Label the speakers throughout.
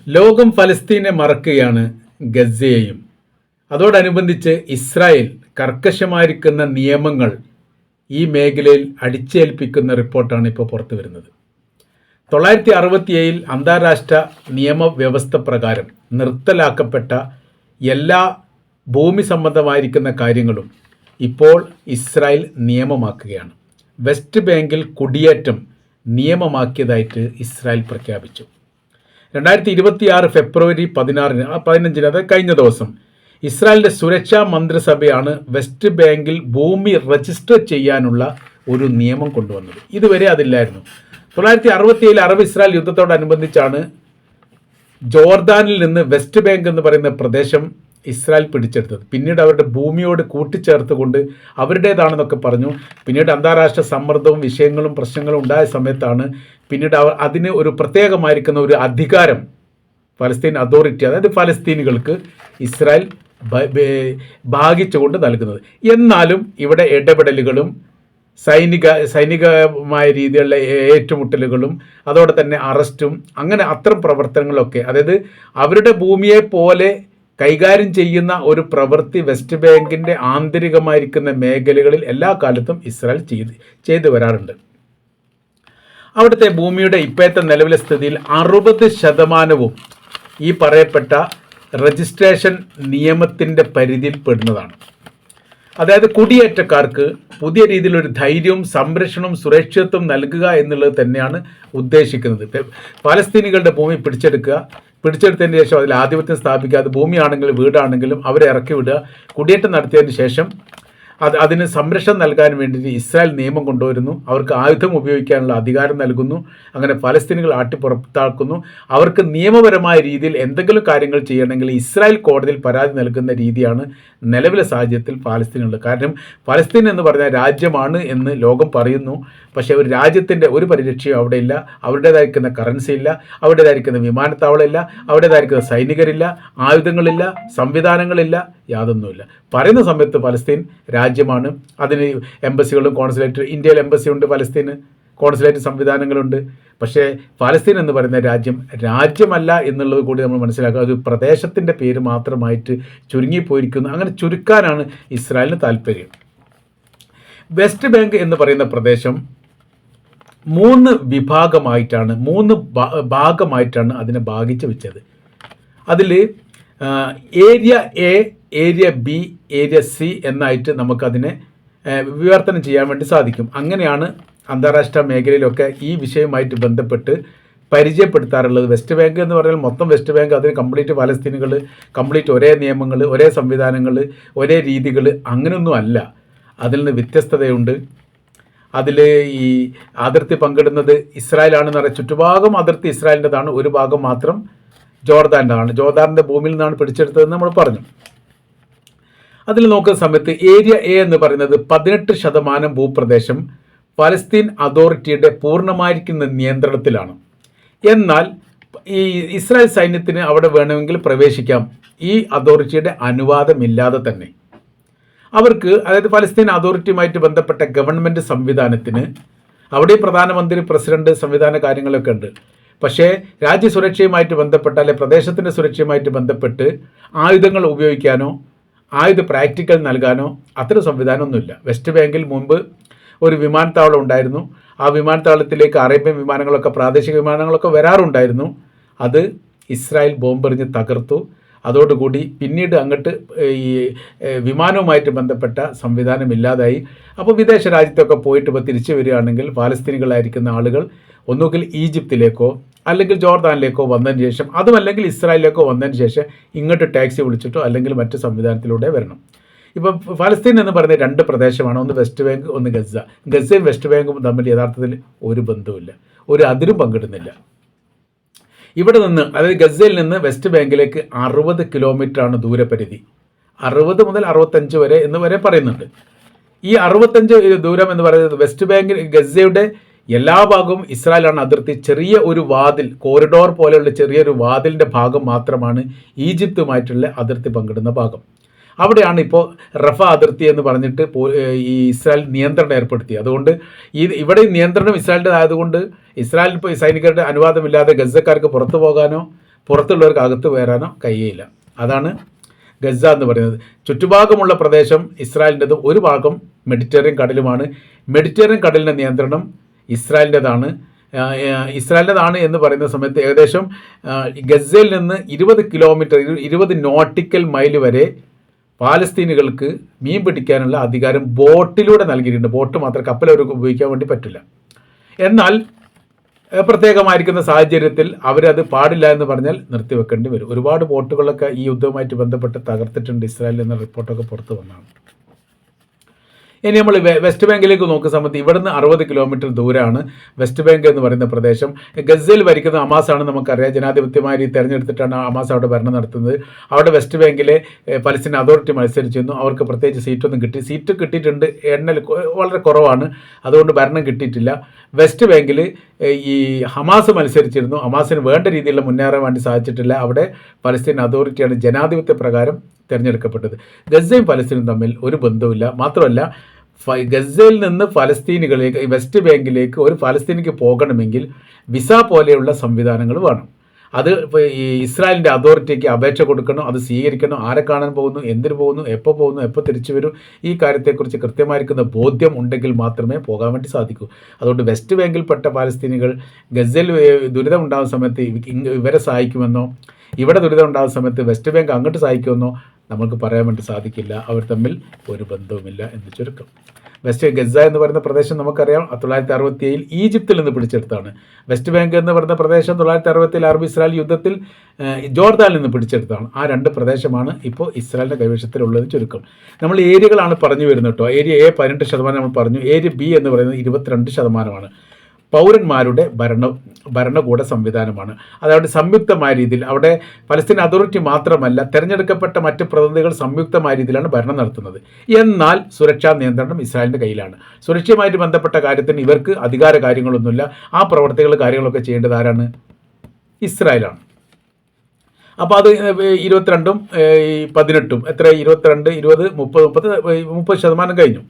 Speaker 1: ലോകം ഫലസ്തീനെ മറക്കുകയാണ്, ഗസയെയും. അതോടനുബന്ധിച്ച് ഇസ്രായേൽ കർക്കശമായിരിക്കുന്ന നിയമങ്ങൾ ഈ മേഖലയിൽ അടിച്ചേൽപ്പിക്കുന്ന റിപ്പോർട്ടാണ് ഇപ്പോൾ പുറത്തു വരുന്നത്. 967 അന്താരാഷ്ട്ര നിയമവ്യവസ്ഥ പ്രകാരം നിർത്തലാക്കപ്പെട്ട എല്ലാ ഭൂമി സംബന്ധമായിരിക്കുന്ന കാര്യങ്ങളും ഇപ്പോൾ ഇസ്രായേൽ നിയമമാക്കുകയാണ്. വെസ്റ്റ് ബാങ്കിൽ കുടിയേറ്റം നിയമമാക്കിയതായിട്ട് ഇസ്രായേൽ പ്രഖ്യാപിച്ചു. 2026 ഫെബ്രുവരി 15 അതായത് കഴിഞ്ഞ ദിവസം ഇസ്രായേലിൻ്റെ സുരക്ഷാ മന്ത്രിസഭയാണ് വെസ്റ്റ് ബാങ്കിൽ ഭൂമി രജിസ്റ്റർ ചെയ്യാനുള്ള ഒരു നിയമം കൊണ്ടുവന്നത്. ഇതുവരെ അതില്ലായിരുന്നു. 967 അറബ് ഇസ്രായേൽ യുദ്ധത്തോടനുബന്ധിച്ചാണ് ജോർദാനിൽ നിന്ന് വെസ്റ്റ് ബാങ്ക് എന്ന് പറയുന്ന പ്രദേശം ഇസ്രായേൽ പിടിച്ചെടുത്തത്. പിന്നീട് അവരുടെ ഭൂമിയോട് കൂട്ടിച്ചേർത്തുകൊണ്ട് അവരുടേതാണെന്നൊക്കെ പറഞ്ഞു. പിന്നീട് അന്താരാഷ്ട്ര സമ്മർദ്ദവും വിഷയങ്ങളും പ്രശ്നങ്ങളും ഉണ്ടായ സമയത്താണ് പിന്നീട് അതിന് ഒരു പ്രത്യേകമായിരിക്കുന്ന ഒരു അധികാരം ഫലസ്തീൻ അതോറിറ്റി, അതായത് ഫലസ്തീനികൾക്ക് ഇസ്രായേൽ ഭാഗിച്ചുകൊണ്ട് നൽകുന്നത്. എന്നാലും ഇവിടെ ഇടപെടലുകളും സൈനികമായ രീതിയിലുള്ള ഏറ്റുമുട്ടലുകളും അതോടെ തന്നെ അറസ്റ്റും അങ്ങനെ അത്തരം പ്രവർത്തനങ്ങളൊക്കെ, അതായത് അവരുടെ ഭൂമിയെ പോലെ കൈകാര്യം ചെയ്യുന്ന ഒരു പ്രവൃത്തി വെസ്റ്റ് ബാങ്കിൻ്റെ ആന്തരികമായിരിക്കുന്ന മേഖലകളിൽ എല്ലാ കാലത്തും ഇസ്രായേൽ ചെയ്തു വരാറുണ്ട്. അവിടുത്തെ ഭൂമിയുടെ ഇപ്പോഴത്തെ നിലവിലെ സ്ഥിതിയിൽ 60% ഈ പറയപ്പെട്ട രജിസ്ട്രേഷൻ നിയമത്തിൻ്റെ പരിധിയിൽ പെടുന്നതാണ്. അതായത് കുടിയേറ്റക്കാർക്ക് പുതിയ രീതിയിലൊരു ധൈര്യവും സംരക്ഷണവും സുരക്ഷിതത്വം നൽകുക എന്നുള്ളത് തന്നെയാണ് ഉദ്ദേശിക്കുന്നത്. പാലസ്തീനികളുടെ ഭൂമി പിടിച്ചെടുത്തതിന് ശേഷം അതിൽ ആധിപത്യം സ്ഥാപിക്കുക, അത് ഭൂമിയാണെങ്കിലും വീടാണെങ്കിലും അവരെ ഇറക്കി വിടുക. കുടിയേറ്റം നടത്തിയതിന് ശേഷം അതിന് സംരക്ഷണം നൽകാൻ വേണ്ടി ഇസ്രായേൽ നിയമം കൊണ്ടുവരുന്നു. അവർക്ക് ആയുധം ഉപയോഗിക്കാനുള്ള അധികാരം നൽകുന്നു. അങ്ങനെ ഫലസ്തീനികൾ ആട്ടിപ്പുറത്താക്കുന്നു. അവർക്ക് നിയമപരമായ രീതിയിൽ എന്തെങ്കിലും കാര്യങ്ങൾ ചെയ്യണമെങ്കിൽ ഇസ്രായേൽ കോടതിയിൽ പരാതി നൽകുന്ന രീതിയാണ് നിലവിലെ സാഹചര്യത്തിൽ ഫലസ്തീനുള്ളത്. കാരണം ഫലസ്തീൻ എന്ന് പറഞ്ഞാൽ രാജ്യമാണ് എന്ന് ലോകം പറയുന്നു. പക്ഷേ ഒരു രാജ്യത്തിൻ്റെ ഒരു പരിരക്ഷയും അവിടെ ഇല്ല. അവരുടേതായിരിക്കുന്ന കറൻസി ഇല്ല, അവരുടേതായിരിക്കുന്ന വിമാനത്താവളമില്ല, അവരുടേതായിരിക്കുന്ന സൈനികരില്ല, ആയുധങ്ങളില്ല, സംവിധാനങ്ങളില്ല, യാതൊന്നുമില്ല. പറയുന്ന സമയത്ത് ഫലസ്തീൻ രാജ്യമാണ്. അതിന് എംബസികളും കോൺസുലേറ്റ്, ഇന്ത്യയിൽ എംബസി ഉണ്ട്, ഫലസ്തീന് കോൺസുലേറ്റ് സംവിധാനങ്ങളുണ്ട്. പക്ഷേ ഫലസ്തീൻ എന്ന് പറയുന്ന രാജ്യമല്ല എന്നുള്ളത് കൂടി നമ്മൾ മനസ്സിലാക്കുക. അത് പ്രദേശത്തിൻ്റെ പേര് മാത്രമായിട്ട് ചുരുങ്ങിപ്പോയിരിക്കുന്നു. അങ്ങനെ ചുരുക്കാനാണ് ഇസ്രായേലിന് താല്പര്യം. വെസ്റ്റ് ബാങ്ക് എന്ന് പറയുന്ന പ്രദേശം 3 വിഭാഗമായിട്ടാണ്, 3 ഭാഗമായിട്ടാണ് അതിനെ ഭാഗിച്ച് വെച്ചത്. അതിൽ area A, area B, area C എന്നായിട്ട് നമുക്കതിനെ വിവർത്തനം ചെയ്യാൻ വേണ്ടി സാധിക്കും. അങ്ങനെയാണ് അന്താരാഷ്ട്ര മേഖലയിലൊക്കെ ഈ വിഷയവുമായിട്ട് ബന്ധപ്പെട്ട് പരിചയപ്പെടുത്താറുള്ളത്. വെസ്റ്റ് ബാങ്ക് എന്ന് പറഞ്ഞാൽ മൊത്തം വെസ്റ്റ് ബാങ്ക്, അതിന് കംപ്ലീറ്റ് ഫലസ്തീനുകൾ, കംപ്ലീറ്റ് ഒരേ നിയമങ്ങൾ, ഒരേ സംവിധാനങ്ങൾ, ഒരേ രീതികൾ, അങ്ങനെയൊന്നും അല്ല. അതിൽ നിന്ന് വ്യത്യസ്തതയുണ്ട്. അതിൽ ഈ അതിർത്തി പങ്കിടുന്നത് ഇസ്രായേലാണെന്ന് പറയാം. ചുറ്റുഭാഗം അതിർത്തി ഇസ്രായേലിൻ്റെതാണ്, ഒരു ഭാഗം മാത്രം ജോർദാൻ്റെതാണ്. ജോർദാനിൻ്റെ ഭൂമിയിൽ നിന്നാണ് പിടിച്ചെടുത്തതെന്ന് നമ്മൾ പറഞ്ഞു. അതിൽ നോക്കുന്ന സമയത്ത് ഏരിയ എ എന്ന് പറയുന്നത് 18% ഭൂപ്രദേശം ഫലസ്തീൻ അതോറിറ്റിയുടെ പൂർണ്ണമായിരിക്കുന്ന നിയന്ത്രണത്തിലാണ്. എന്നാൽ ഈ ഇസ്രായേൽ സൈന്യത്തിന് അവിടെ വേണമെങ്കിൽ പ്രവേശിക്കാം, ഈ അതോറിറ്റിയുടെ അനുവാദമില്ലാതെ തന്നെ. അവർക്ക്, അതായത് ഫലസ്തീൻ അതോറിറ്റിയുമായിട്ട് ബന്ധപ്പെട്ട ഗവൺമെൻറ് സംവിധാനത്തിന് അവിടെ പ്രധാനമന്ത്രി, പ്രസിഡന്റ് സംവിധാന കാര്യങ്ങളൊക്കെ ഉണ്ട്. പക്ഷേ രാജ്യസുരക്ഷയുമായിട്ട് ബന്ധപ്പെട്ട അല്ലെങ്കിൽ പ്രദേശത്തിൻ്റെ സുരക്ഷയുമായിട്ട് ബന്ധപ്പെട്ട് ആയുധങ്ങൾ ഉപയോഗിക്കാനോ ആയുധ പ്രാക്ടിക്കൽ നൽകാനോ അത്തരം സംവിധാനമൊന്നുമില്ല. വെസ്റ്റ് ബാങ്കിൽ മുമ്പ് ഒരു വിമാനത്താവളം ഉണ്ടായിരുന്നു. ആ വിമാനത്താവളത്തിലേക്ക് അറേബ്യൻ വിമാനങ്ങളൊക്കെ, പ്രാദേശിക വിമാനങ്ങളൊക്കെ വരാറുണ്ടായിരുന്നു. അത് ഇസ്രായേൽ ബോംബെറിഞ്ഞ് തകർത്തു. അതോടുകൂടി പിന്നീട് അങ്ങോട്ട് ഈ വിമാനവുമായിട്ട് ബന്ധപ്പെട്ട സംവിധാനം ഇല്ലാതായി. അപ്പോൾ വിദേശ രാജ്യത്തൊക്കെ പോയിട്ട് ഇപ്പോൾ തിരിച്ചു വരികയാണെങ്കിൽ ഫലസ്തീനികളായിരിക്കുന്ന ആളുകൾ ഒന്നുകിൽ ഈജിപ്തിലേക്കോ അല്ലെങ്കിൽ ജോർദാനിലേക്കോ വന്നതിന് ശേഷം, അതുമല്ലെങ്കിൽ ഇസ്രായേലിലേക്കോ വന്നതിന് ശേഷം ഇങ്ങോട്ട് ടാക്സി വിളിച്ചിട്ടോ അല്ലെങ്കിൽ മറ്റു സംവിധാനത്തിലൂടെ വരണം. ഇപ്പം ഫലസ്തീൻ എന്ന് പറയുന്ന 2 പ്രദേശമാണ്. ഒന്ന് വെസ്റ്റ് ബാങ്ക്, ഒന്ന് ഗസ. ഗസയും വെസ്റ്റ് ബാങ്കും തമ്മിൽ യഥാർത്ഥത്തിൽ ഒരു ബന്ധവുമില്ല, ഒരു അതിരും പങ്കിടുന്നില്ല. ഇവിടെ നിന്ന്, അതായത് ഗസയിൽ നിന്ന് വെസ്റ്റ് ബാങ്കിലേക്ക് 60 കിലോമീറ്ററാണ് ദൂരപരിധി. 60 മുതൽ 65 വരെ എന്ന് വരെ പറയുന്നുണ്ട്. ഈ 65 ദൂരം എന്ന് പറയുന്നത് വെസ്റ്റ് ബാങ്കിൽ, ഗസയുടെ എല്ലാ ഭാഗവും ഇസ്രായേലാണ് അതിർത്തി. ചെറിയ ഒരു വാതിൽ, കോറിഡോർ പോലെയുള്ള ചെറിയൊരു വാതിലിൻ്റെ ഭാഗം മാത്രമാണ് ഈജിപ്തുമായിട്ടുള്ള അതിർത്തി പങ്കിടുന്ന ഭാഗം. അവിടെയാണ് ഇപ്പോൾ റഫ അതിർത്തി എന്ന് പറഞ്ഞിട്ട് ഈ ഇസ്രായേൽ നിയന്ത്രണം ഏർപ്പെടുത്തി. അതുകൊണ്ട് ഇവിടെ നിയന്ത്രണം ഇസ്രായേലിൻ്റെ ആയതുകൊണ്ട് ഇസ്രായേൽ ഇപ്പോൾ സൈനികരുടെ അനുവാദമില്ലാതെ ഗസക്കാർക്ക് പുറത്തു പോകാനോ പുറത്തുള്ളവർക്ക് അകത്ത് കയറാനോ കഴിയില്ല. അതാണ് ഗസ എന്ന് പറയുന്നത്. ചുറ്റുഭാഗമുള്ള പ്രദേശം ഇസ്രായേലിൻ്റെതും ഒരു ഭാഗം മെഡിറ്ററേനിയൻ കടലുമാണ്. മെഡിറ്ററേനിയൻ കടലിൻ്റെ നിയന്ത്രണം ഇസ്രായേലിൻ്റെതാണ് എന്ന് പറയുന്ന സമയത്ത് ഏകദേശം ഗസയിൽ നിന്ന് 20 കിലോമീറ്റർ 20 നോട്ടിക്കൽ മൈൽ വരെ പാലസ്തീനികൾക്ക് മീൻ പിടിക്കാനുള്ള അധികാരം ബോട്ടിലൂടെ നൽകിയിട്ടുണ്ട്. ബോട്ട് മാത്രം, കപ്പൽ അവർക്ക് ഉപയോഗിക്കാൻ വേണ്ടി പറ്റില്ല. എന്നാൽ പ്രത്യേകമായിരിക്കുന്ന സാഹചര്യത്തിൽ അവരത് പാടില്ല എന്ന് പറഞ്ഞാൽ നിർത്തിവെക്കേണ്ടി വരും. ഒരുപാട് ബോട്ടുകളൊക്കെ ഈ യുദ്ധവുമായിട്ട് ബന്ധപ്പെട്ട് തകർത്തിട്ടുണ്ട് ഇസ്രായേലിൽ എന്ന റിപ്പോർട്ടൊക്കെ പുറത്തു വന്നതാണ്. ഇനി നമ്മൾ വെസ്റ്റ് ബാങ്കിലേക്ക് നോക്കുന്ന സമയത്ത് ഇവിടുന്ന് 60 കിലോമീറ്റർ ദൂരമാണ് വെസ്റ്റ് ബാങ്ക് എന്ന് പറയുന്ന പ്രദേശം. ഗസയിൽ ഭരിക്കുന്ന ഹമാസാണ്, നമുക്കറിയാം. ജനാധിപത്യമായി തിരഞ്ഞെടുത്തിട്ടാണ് ഹമാസ് അവിടെ ഭരണം നടത്തുന്നത്. അവിടെ വെസ്റ്റ് ബാങ്കിലെ പലസ്തീൻ അതോറിറ്റി മത്സരിച്ചിരുന്നു. അവർക്ക് പ്രത്യേകിച്ച് സീറ്റ് കിട്ടിയിട്ടുണ്ട്, എണ്ണൽ വളരെ കുറവാണ്, അതുകൊണ്ട് ഭരണം കിട്ടിയിട്ടില്ല. വെസ്റ്റ് ബാങ്കിൽ ഈ ഹമാസ് മത്സരിച്ചിരുന്നു. ഹമാസിന് വേണ്ട രീതിയിലുള്ള മുന്നേറാൻ വേണ്ടി സാധിച്ചിട്ടില്ല. അവിടെ പലസ്തീൻ അതോറിറ്റിയാണ് ജനാധിപത്യ പ്രകാരം തിരഞ്ഞെടുക്കപ്പെട്ടത്. ഗസയും പലസ്തീനും തമ്മിൽ ഒരു ബന്ധവുമില്ല. മാത്രമല്ല, ഗസയിൽ നിന്ന് ഫലസ്തീനികളിലേക്ക് വെസ്റ്റ് ബാങ്കിലേക്ക് ഒരു ഫലസ്തീനിക്ക് പോകണമെങ്കിൽ വിസ പോലെയുള്ള സംവിധാനങ്ങൾ വേണം. അത് ഈ ഇസ്രായേലിൻ്റെ അതോറിറ്റിക്ക് അപേക്ഷ കൊടുക്കണം, അത് സ്വീകരിക്കണം. ആരെ കാണാൻ പോകുന്നു, എന്തിനു പോകുന്നു, എപ്പോൾ തിരിച്ചു വരും, ഈ കാര്യത്തെക്കുറിച്ച് കൃത്യമായിരിക്കുന്ന ബോധ്യം ഉണ്ടെങ്കിൽ മാത്രമേ പോകാൻ വേണ്ടി സാധിക്കൂ. അതുകൊണ്ട് വെസ്റ്റ് ബാങ്കിൽപ്പെട്ട പാലസ്തീനികൾ ഗസയിൽ ദുരിതം ഉണ്ടാകുന്ന സമയത്ത് ഇവരെ സഹായിക്കുമെന്നോ, ഇവിടെ ദുരിതം ഉണ്ടാകുന്ന സമയത്ത് വെസ്റ്റ് ബാങ്ക് അങ്ങോട്ട് സഹായിക്കുമെന്നോ നമുക്ക് പറയാൻ വേണ്ടി സാധിക്കില്ല. അവർ തമ്മിൽ ഒരു ബന്ധവുമില്ല എന്ന് ചുരുക്കം. വെസ്റ്റ് ഗസ എന്ന് പറയുന്ന പ്രദേശം നമുക്കറിയാം 1967 ഈജിപ്തിൽ നിന്ന് പിടിച്ചെടുത്താണ്. വെസ്റ്റ് ബാങ്ക് എന്ന് പറയുന്ന പ്രദേശം 1967 അറബ് ഇസ്രായേൽ യുദ്ധത്തിൽ ജോർദാനിൽ നിന്ന് പിടിച്ചെടുത്താണ്. ആ 2 പ്രദേശമാണ് ഇപ്പോൾ ഇസ്രായേലിൻ്റെ കൈവശത്തിലുള്ളത് ചുരുക്കം. നമ്മൾ ഏരിയകളാണ് പറഞ്ഞു വരുന്നത് കേട്ടോ. ഏരിയ എ 18% നമ്മൾ പറഞ്ഞു. ഏരിയ ബി എന്ന് പറയുന്നത് 22%. പൗരന്മാരുടെ ഭരണകൂട സംവിധാനമാണ്. അതായത് സംയുക്തമായ രീതിയിൽ അവിടെ പലസ്തീൻ അതോറിറ്റി മാത്രമല്ല, തിരഞ്ഞെടുക്കപ്പെട്ട മറ്റ് പ്രതിനിധികൾ സംയുക്തമായ രീതിയിലാണ് ഭരണം നടത്തുന്നത്. എന്നാൽ സുരക്ഷാ നിയന്ത്രണം ഇസ്രായേലിൻ്റെ കയ്യിലാണ്. സുരക്ഷയുമായിട്ട് ബന്ധപ്പെട്ട കാര്യത്തിന് ഇവർക്ക് അധികാര കാര്യങ്ങളൊന്നുമില്ല. ആ കാര്യങ്ങളൊക്കെ ചെയ്യേണ്ടത് ആരാണ്? ഇസ്രായേലാണ്. അപ്പോൾ അത് 22ഉം 18ഉം എത്ര 22, 20, 30% കഴിഞ്ഞു.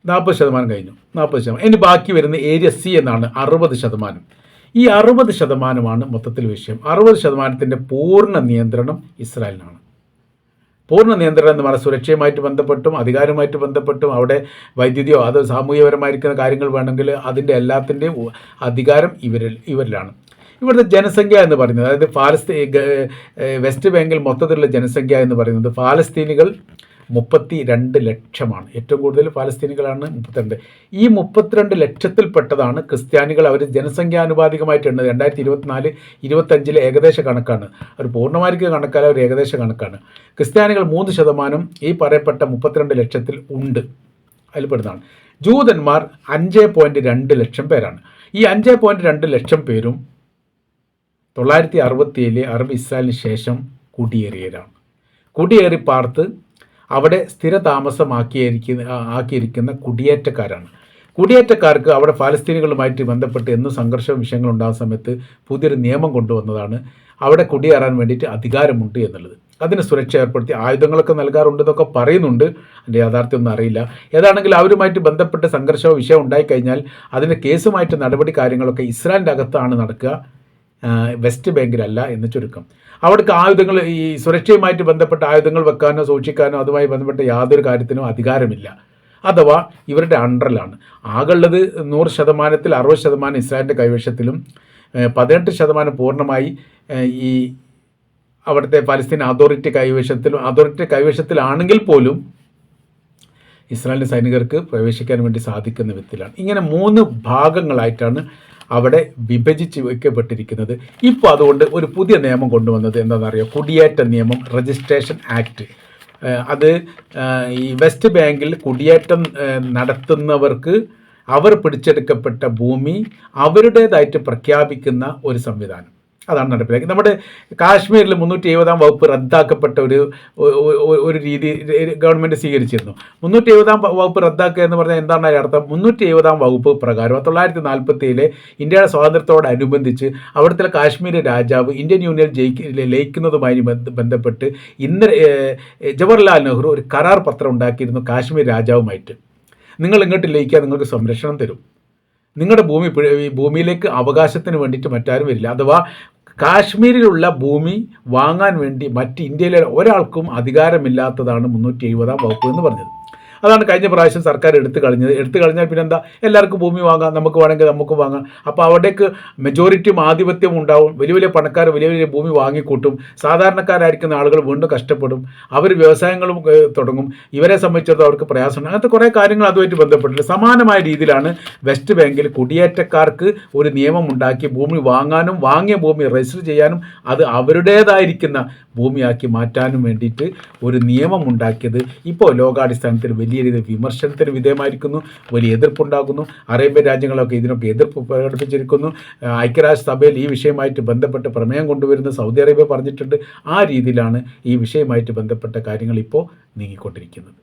Speaker 1: 40% കഴിഞ്ഞു. 40%. ഇനി ബാക്കി വരുന്ന ഏരിയ സി എന്നാണ് 60%. ഈ 60%മാണ് മൊത്തത്തിൽ വിഷയം. 60%ത്തിൻ്റെ പൂർണ്ണ നിയന്ത്രണം ഇസ്രായേലിനാണ്. പൂർണ്ണ നിയന്ത്രണം എന്ന് പറഞ്ഞാൽ സുരക്ഷയുമായിട്ട് ബന്ധപ്പെട്ടും അധികാരവുമായിട്ട് ബന്ധപ്പെട്ടും അവിടെ വൈദ്യുതിയോ അത് സാമൂഹികപരമായിരിക്കുന്ന കാര്യങ്ങൾ വേണമെങ്കിൽ അതിൻ്റെ എല്ലാത്തിൻ്റെയും അധികാരം ഇവരിലാണ്. ഇവിടുത്തെ ജനസംഖ്യ എന്ന് പറയുന്നത്, അതായത് വെസ്റ്റ് ബാങ്കിൽ മൊത്തത്തിലുള്ള ജനസംഖ്യ എന്ന് പറയുന്നത് ഫലസ്തീനികൾ 32 ലക്ഷമാണ്. ഏറ്റവും കൂടുതൽ ഫലസ്തീനികളാണ് 32. ഈ 32 ലക്ഷത്തിൽപ്പെട്ടതാണ് ക്രിസ്ത്യാനികൾ. അവർ ജനസംഖ്യാനുപാതികമായിട്ട് എണ്ണത് 2024-25 ഏകദേശ കണക്കാണ്. ഒരു പൂർണ്ണമായിരിക്കും കണക്കല്ല, ഒരു ഏകദേശ കണക്കാണ്. ക്രിസ്ത്യാനികൾ 3% ഈ പറയപ്പെട്ട 32 ലക്ഷത്തിൽ ഉണ്ട്, അതിൽപ്പെടുന്നതാണ്. ജൂതന്മാർ 5.2 ലക്ഷം പേരാണ്. ഈ 5.2 ലക്ഷം പേരും 967 അറബ് ഇസ്രായേലിന് ശേഷം കുടിയേറിയവരാണ്. കുടിയേറി പാർത്ത് അവിടെ ആക്കിയിരിക്കുന്ന കുടിയേറ്റക്കാരാണ്. കുടിയേറ്റക്കാർക്ക് അവിടെ ഫലസ്തീനികളുമായിട്ട് ബന്ധപ്പെട്ട് എന്നും സംഘർഷ വിഷയങ്ങളുണ്ടാകുന്ന സമയത്ത് പുതിയൊരു നിയമം കൊണ്ടുവന്നതാണ്. അവിടെ കുടിയേറാൻ വേണ്ടിയിട്ട് അധികാരമുണ്ട് എന്നുള്ളത്. അതിന് സുരക്ഷ ഏർപ്പെടുത്തി ആയുധങ്ങളൊക്കെ നൽകാറുണ്ട് എന്നൊക്കെ പറയുന്നുണ്ട്. അതിൻ്റെ യാഥാർത്ഥ്യമൊന്നും അറിയില്ല. ഏതാണെങ്കിലും അവരുമായിട്ട് ബന്ധപ്പെട്ട് സംഘർഷമോ വിഷയം ഉണ്ടായിക്കഴിഞ്ഞാൽ അതിൻ്റെ കേസുമായിട്ട് നടപടി കാര്യങ്ങളൊക്കെ ഇസ്രായേലിൻ്റെ അകത്താണ് നടക്കുക, വെസ്റ്റ് ബാങ്കിലല്ല എന്ന് ചുരുക്കം. അവിടേക്ക് ആയുധങ്ങൾ, ഈ സുരക്ഷയുമായിട്ട് ബന്ധപ്പെട്ട ആയുധങ്ങൾ വെക്കാനോ സൂക്ഷിക്കാനോ അതുമായി ബന്ധപ്പെട്ട യാതൊരു കാര്യത്തിനും അധികാരമില്ല. അഥവാ ഇവരുടെ അണ്ടറിലാണ്. ആകുള്ളത് 100%-ൽ 60% ഇസ്രായേലിൻ്റെ കൈവശത്തിലും 18% പൂർണ്ണമായി ഈ അവിടുത്തെ പലസ്തീൻ അതോറിറ്റി കൈവശത്തിലാണെങ്കിൽ പോലും ഇസ്രായേലിൻ്റെ സൈനികർക്ക് പ്രവേശിക്കാൻ വേണ്ടി സാധിക്കുന്ന വിധത്തിലാണ്. ഇങ്ങനെ 3 ഭാഗങ്ങളായിട്ടാണ് അവിടെ വിഭജിച്ച് വയ്ക്കപ്പെട്ടിരിക്കുന്നത്. ഇപ്പോൾ അതുകൊണ്ട് ഒരു പുതിയ നിയമം കൊണ്ടുവന്നത് എന്താണെന്നറിയോ? കുടിയേറ്റ നിയമം, രജിസ്ട്രേഷൻ ആക്ട്. അത് ഈ വെസ്റ്റ് ബാങ്കിൽ കുടിയേറ്റം നടത്തുന്നവർക്ക് അവർ പിടിച്ചെടുക്കപ്പെട്ട ഭൂമി അവരുടേതായിട്ട് പ്രഖ്യാപിക്കുന്ന ഒരു സംവിധാനം. അതാണ് നടപ്പിലാക്കി. നമ്മുടെ കാശ്മീരിൽ 370 വകുപ്പ് റദ്ദാക്കപ്പെട്ട ഒരു രീതി ഗവൺമെൻറ് സ്വീകരിച്ചിരുന്നു. 370 വകുപ്പ് റദ്ദാക്കുക എന്ന് പറഞ്ഞാൽ എന്താണ് അർത്ഥം? 370 വകുപ്പ് പ്രകാരം 1947 ഇന്ത്യയുടെ സ്വാതന്ത്ര്യത്തോടനുബന്ധിച്ച് അവിടുത്തെ കാശ്മീർ രാജാവ് ഇന്ത്യൻ യൂണിയൻ ലയിക്കുന്നതുമായി ബന്ധപ്പെട്ട് ജവഹർലാൽ നെഹ്റു ഒരു കരാർ പത്രം ഉണ്ടാക്കിയിരുന്നു കാശ്മീർ രാജാവുമായിട്ട്. നിങ്ങൾ ഇങ്ങോട്ട് ലയിക്കുക, നിങ്ങൾക്ക് സംരക്ഷണം തരും, നിങ്ങളുടെ ഭൂമിയിലേക്ക് അവകാശത്തിന് വേണ്ടിയിട്ട് മറ്റാരും വരില്ല. അഥവാ കാശ്മീരിലുള്ള ഭൂമി വാങ്ങാൻ വേണ്ടി മറ്റ് ഇന്ത്യയിലെ ഒരാൾക്കും അധികാരമില്ലാത്തതാണ് 370 വകുപ്പ് എന്ന് പറഞ്ഞത്. അതാണ് കഴിഞ്ഞ പ്രാവശ്യം സർക്കാർ എടുത്തു കഴിഞ്ഞാൽ പിന്നെ എന്താ, എല്ലാവർക്കും ഭൂമി വാങ്ങാം, നമുക്ക് വേണമെങ്കിൽ നമുക്ക് വാങ്ങാം. അപ്പോൾ അവിടേക്ക് മെജോറിറ്റിയും ആധിപത്യവും ഉണ്ടാവും. വലിയ വലിയ പണക്കാർ വലിയ വലിയ ഭൂമി വാങ്ങിക്കൂട്ടും. സാധാരണക്കാരായിരിക്കുന്ന ആളുകൾ വീണ്ടും കഷ്ടപ്പെടും. അവർ വ്യവസായങ്ങളും തുടങ്ങും. ഇവരെ സംബന്ധിച്ചിടത്തോളം അവർക്ക് പ്രയാസമുണ്ട്. അങ്ങനത്തെ കുറേ കാര്യങ്ങൾ അതുമായിട്ട് ബന്ധപ്പെട്ടിട്ട് സമാനമായ രീതിയിലാണ് വെസ്റ്റ് ബാങ്കിൽ കുടിയേറ്റക്കാർക്ക് ഒരു നിയമം ഉണ്ടാക്കി ഭൂമി വാങ്ങാനും വാങ്ങിയ ഭൂമി രജിസ്റ്റർ ചെയ്യാനും അത് അവരുടേതായിരിക്കുന്ന ഭൂമിയാക്കി മാറ്റാനും വേണ്ടിയിട്ട് ഒരു നിയമം ഉണ്ടാക്കിയത് ഇപ്പോൾ ലോകാടിസ്ഥാനത്തിൽ വലിയ രീതിയിൽ വിമർശനത്തിന് വിധേയമായിരിക്കുന്നു. വലിയ എതിർപ്പുണ്ടാകുന്നു. അറേബ്യൻ രാജ്യങ്ങളൊക്കെ ഇതിനൊക്കെ എതിർപ്പ് പ്രകടിപ്പിച്ചിരിക്കുന്നു. ഐക്യരാഷ്ട്രസഭയിൽ ഈ വിഷയമായിട്ട് ബന്ധപ്പെട്ട് പ്രമേയം കൊണ്ടുവരുന്ന സൗദി അറേബ്യ പറഞ്ഞിട്ടുണ്ട്. ആ രീതിയിലാണ് ഈ വിഷയമായിട്ട് ബന്ധപ്പെട്ട കാര്യങ്ങൾ ഇപ്പോൾ നീങ്ങിക്കൊണ്ടിരിക്കുന്നത്.